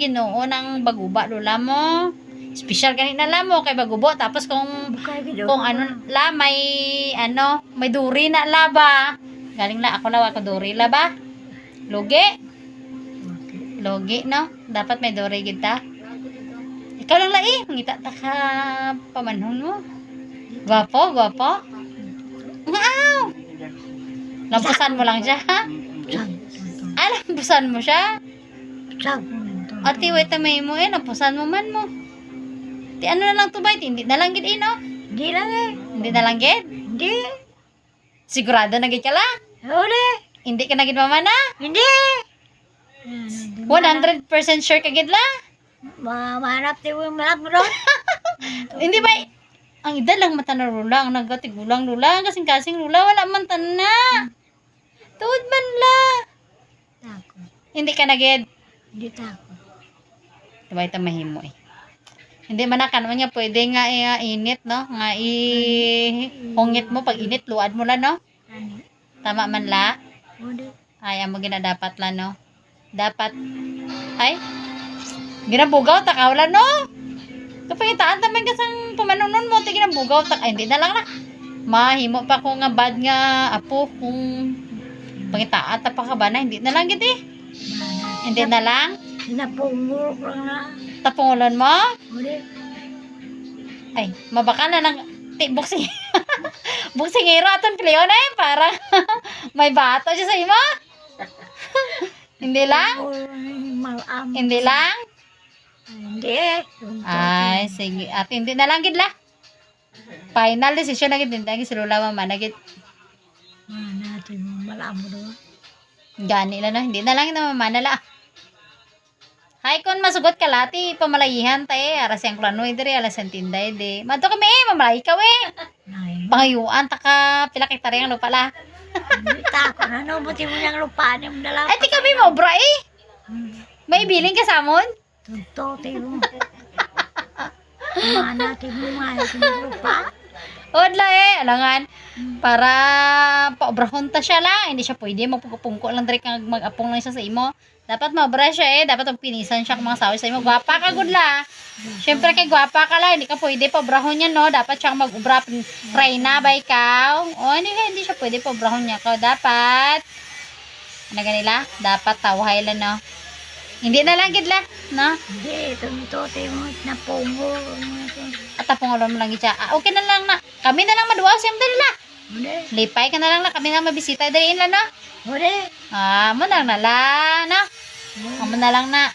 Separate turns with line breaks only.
Ginoo ng baguba lula mo. Special kanina la mo kay bagubo tapos kung ano la may duri na la ba. Galing la ako duri la ba. Logi no. Dapat may duri kita. Ikaw lang lai, ngita ta ka pamanhon mo. Gwapo. Wow! Lampusan mo lang siya, ha? Lampusan mo siya? Ati, wait may mo lampusan mo man mo. Ti ano na lang to ba? Hindi na lang gid no?
Hindi lang eh.
Hindi na lang gid?
Hindi.
Sigurado na gid ka la?
Hindi.
Hindi ka na gid mamana?
Hindi.
100% sure ka gid la?
Mahanap tayo yung malap mo doon.
Hindi ba? Ang ida lang mata na lula, ang nagatigulang lula, kasing-kasing lula, wala man na. Tuod man la.
Tako.
Hindi ka na gid.
Hindi tako.
Diba ito mahimo eh. Hindi man na naman niya pwede nga init no? Nga hungit mo pag init luad mo la no?
Ano?
Tama man la.
Hindi.
Ay amo gina dapat la no. Dapat ay ginabugaw takaw la no. Kapag itaan taman ka sang pamanunon mo ti ginabugaw tak ay hindi na lang na. Mahimo pa ko nga bad nga apo kung pangitaan ta pa ka ba na hindi na lang gid eh. Hindi na lang.
Sinapunguro ko lang na.
Tapungulan mo?
Hindi.
Ay, mabaka na ng boxing. Boxingero atong Cleon eh. Parang may bato siya sa imo. Hindi lang?
Malam.
Hindi lang?
Hindi.
Ay, sige. At hindi na lang gid la. Final decision na gid. Hindi si Lola Mama na gid.
Natin malam mo doon.
Gani na no. Hindi na lang na Mama na la. Hay kon masugot ka lati pamalayihan ta eh aras yang klanoy diri alas ang tinday di. Madto kami mamalay ka we. Pangayuan ta ka pila kay tari ang lupa la.
Hindi tako na no buti mo niyang lupaan yung dala.
Ay ti kami mo bra eh. May biling ka samon?
Tunto tayo mo. Mana tayo mo mahal yung lupa.
Odla eh alangan para paobrahon ta siya lang hindi siya pwede magpungko lang diri kang mag-apong lang siya sa imo. Dapat mabra siya eh. Dapat pinisan siya kung mga sawi sa imo. Gwapa ka, good la. Siyempre kay gwapa ka la. Hindi ka pwede pabrahon niya, no? Dapat siyang mag-ubra. Try na ba ikaw? O, hindi siya pwede pabrahon niya. Ikaw dapat. Ano ganila? Dapat tawhay lang, no? Hindi na lang, gid la. No?
Hindi, tunto tayo mo. Napungo.
At tapong mo lang siya. Okay na lang na. Kami na lang maduwa. Siyempre la.
Hindi.
Lipay ka na lang na. Kami na mabisita dariin la, no?
Hindi.
Mo lang na la, no? Mo na lang na.